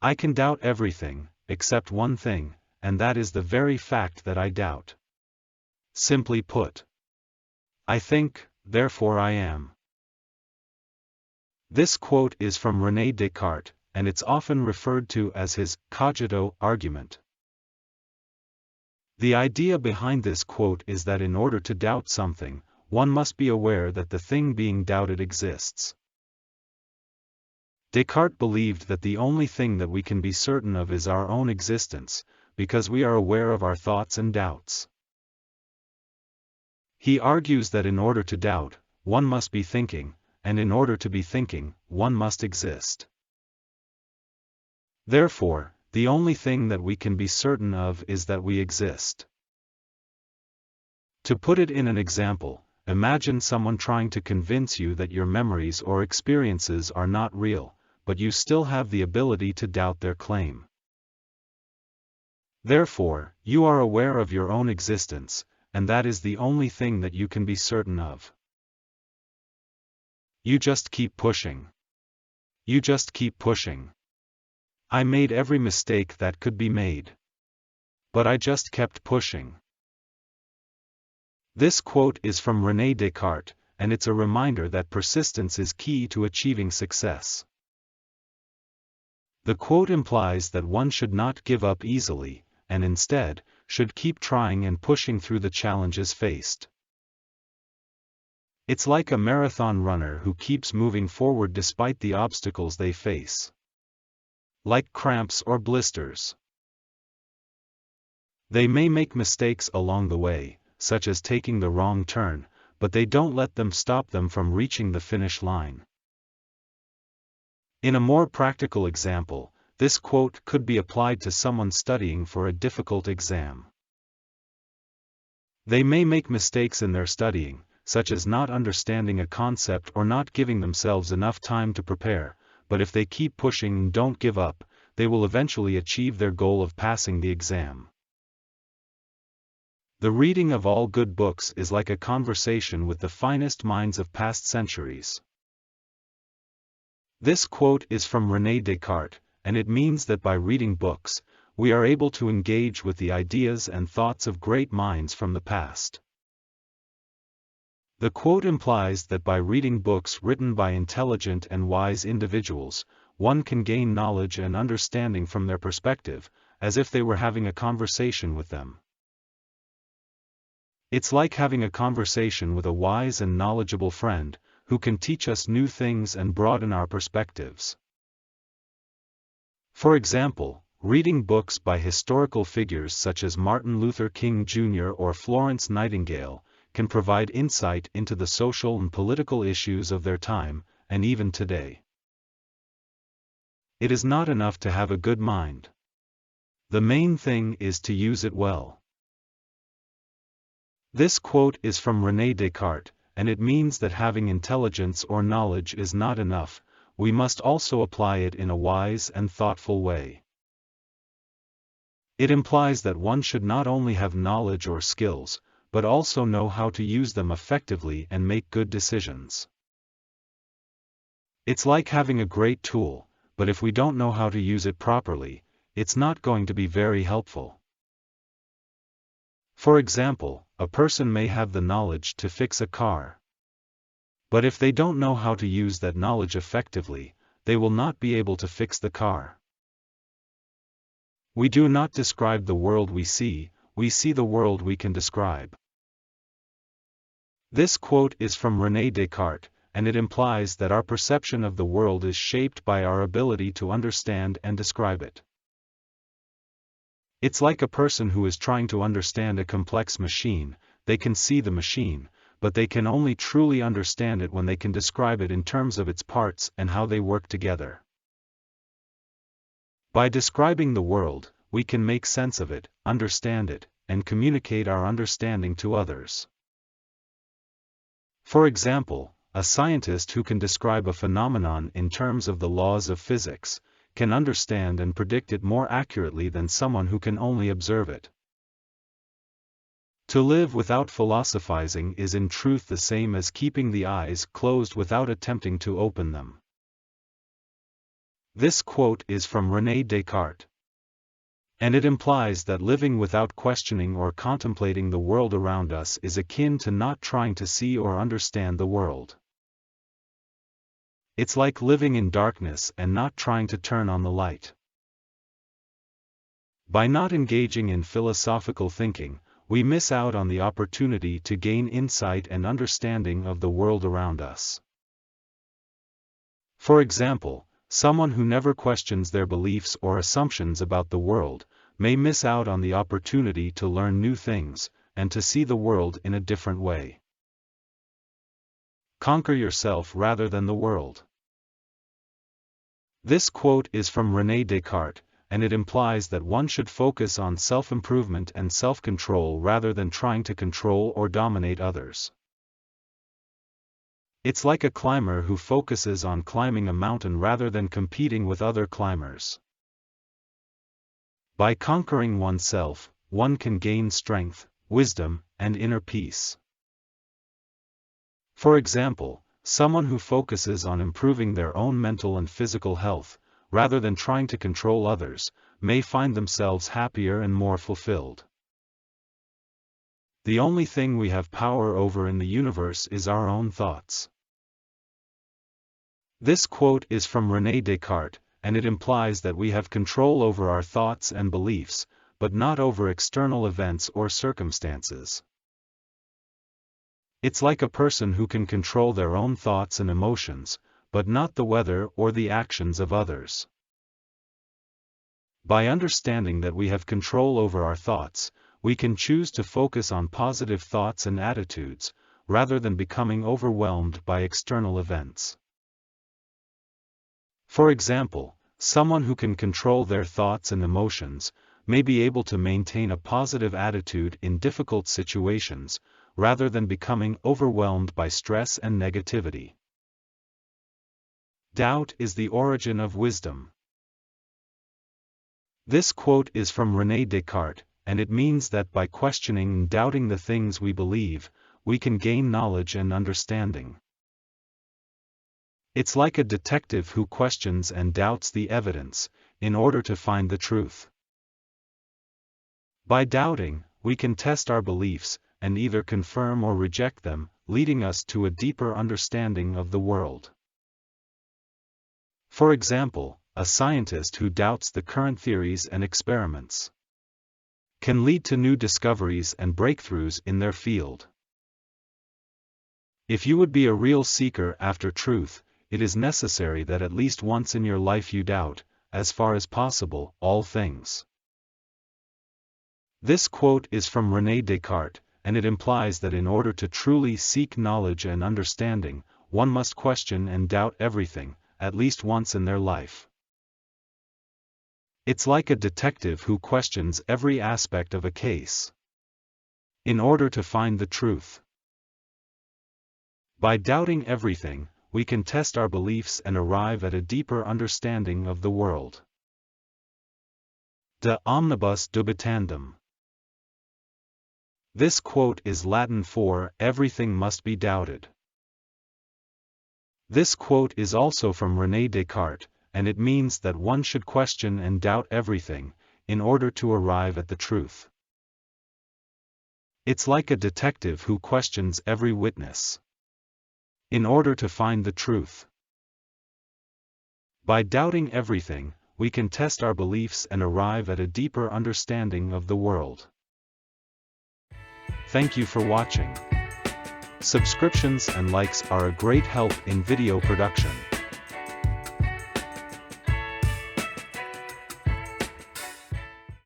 I can doubt everything, except one thing, and that is the very fact that I doubt. Simply put, I think, therefore I am. This quote is from Rene Descartes, and it's often referred to as his cogito argument. The idea behind this quote is that in order to doubt something, one must be aware that the thing being doubted exists. Descartes believed that the only thing that we can be certain of is our own existence, because we are aware of our thoughts and doubts. He argues that in order to doubt, one must be thinking, and in order to be thinking, one must exist. Therefore, the only thing that we can be certain of is that we exist. To put it in an example, imagine someone trying to convince you that your memories or experiences are not real, but you still have the ability to doubt their claim. Therefore, you are aware of your own existence, and that is the only thing that you can be certain of. You just keep pushing. You just keep pushing. I made every mistake that could be made. But I just kept pushing. This quote is from Rene Descartes, and it's a reminder that persistence is key to achieving success. The quote implies that one should not give up easily, and instead, should keep trying and pushing through the challenges faced. It's like a marathon runner who keeps moving forward despite the obstacles they face. Like cramps or blisters. They may make mistakes along the way, such as taking the wrong turn, but they don't let them stop them from reaching the finish line. In a more practical example, this quote could be applied to someone studying for a difficult exam. They may make mistakes in their studying, such as not understanding a concept or not giving themselves enough time to prepare, but if they keep pushing and don't give up, they will eventually achieve their goal of passing the exam. The reading of all good books is like a conversation with the finest minds of past centuries. This quote is from Rene Descartes, and it means that by reading books, we are able to engage with the ideas and thoughts of great minds from the past. The quote implies that by reading books written by intelligent and wise individuals, one can gain knowledge and understanding from their perspective, as if they were having a conversation with them. It's like having a conversation with a wise and knowledgeable friend, who can teach us new things and broaden our perspectives. For example, reading books by historical figures such as Martin Luther King Jr. or Florence Nightingale, can provide insight into the social and political issues of their time, and even today. It is not enough to have a good mind. The main thing is to use it well. This quote is from Rene Descartes, and it means that having intelligence or knowledge is not enough, we must also apply it in a wise and thoughtful way. It implies that one should not only have knowledge or skills, but also know how to use them effectively and make good decisions. It's like having a great tool, but if we don't know how to use it properly, it's not going to be very helpful. For example, a person may have the knowledge to fix a car. But if they don't know how to use that knowledge effectively, they will not be able to fix the car. We do not describe the world we see the world we can describe. This quote is from Rene Descartes, and it implies that our perception of the world is shaped by our ability to understand and describe it. It's like a person who is trying to understand a complex machine. They can see the machine, but they can only truly understand it when they can describe it in terms of its parts and how they work together. By describing the world, we can make sense of it, understand it, and communicate our understanding to others. For example, a scientist who can describe a phenomenon in terms of the laws of physics, can understand and predict it more accurately than someone who can only observe it. To live without philosophizing is in truth the same as keeping the eyes closed without attempting to open them. This quote is from Rene Descartes. And it implies that living without questioning or contemplating the world around us is akin to not trying to see or understand the world. It's like living in darkness and not trying to turn on the light. By not engaging in philosophical thinking, we miss out on the opportunity to gain insight and understanding of the world around us. For example, someone who never questions their beliefs or assumptions about the world may miss out on the opportunity to learn new things and to see the world in a different way. Conquer yourself rather than the world. This quote is from Rene Descartes, and it implies that one should focus on self-improvement and self-control rather than trying to control or dominate others. It's like a climber who focuses on climbing a mountain rather than competing with other climbers. By conquering oneself, one can gain strength, wisdom, and inner peace. For example, someone who focuses on improving their own mental and physical health, rather than trying to control others, may find themselves happier and more fulfilled. The only thing we have power over in the universe is our own thoughts. This quote is from Rene Descartes, and it implies that we have control over our thoughts and beliefs, but not over external events or circumstances. It's like a person who can control their own thoughts and emotions, but not the weather or the actions of others. By understanding that we have control over our thoughts, we can choose to focus on positive thoughts and attitudes, rather than becoming overwhelmed by external events. For example, someone who can control their thoughts and emotions may be able to maintain a positive attitude in difficult situations, rather than becoming overwhelmed by stress and negativity. Doubt is the origin of wisdom. This quote is from Rene Descartes, and it means that by questioning and doubting the things we believe, we can gain knowledge and understanding. It's like a detective who questions and doubts the evidence, in order to find the truth. By doubting, we can test our beliefs, and either confirm or reject them, leading us to a deeper understanding of the world. For example, a scientist who doubts the current theories and experiments can lead to new discoveries and breakthroughs in their field. If you would be a real seeker after truth, it is necessary that at least once in your life you doubt, as far as possible, all things. This quote is from Rene Descartes, and it implies that in order to truly seek knowledge and understanding, one must question and doubt everything, at least once in their life. It's like a detective who questions every aspect of a case, in order to find the truth. By doubting everything, we can test our beliefs and arrive at a deeper understanding of the world. De omnibus dubitandum. This quote is Latin for, everything must be doubted. This quote is also from Rene Descartes, and it means that one should question and doubt everything, in order to arrive at the truth. It's like a detective who questions every witness, in order to find the truth. By doubting everything, we can test our beliefs and arrive at a deeper understanding of the world. Thank you for watching. Subscriptions and likes are a great help in video production.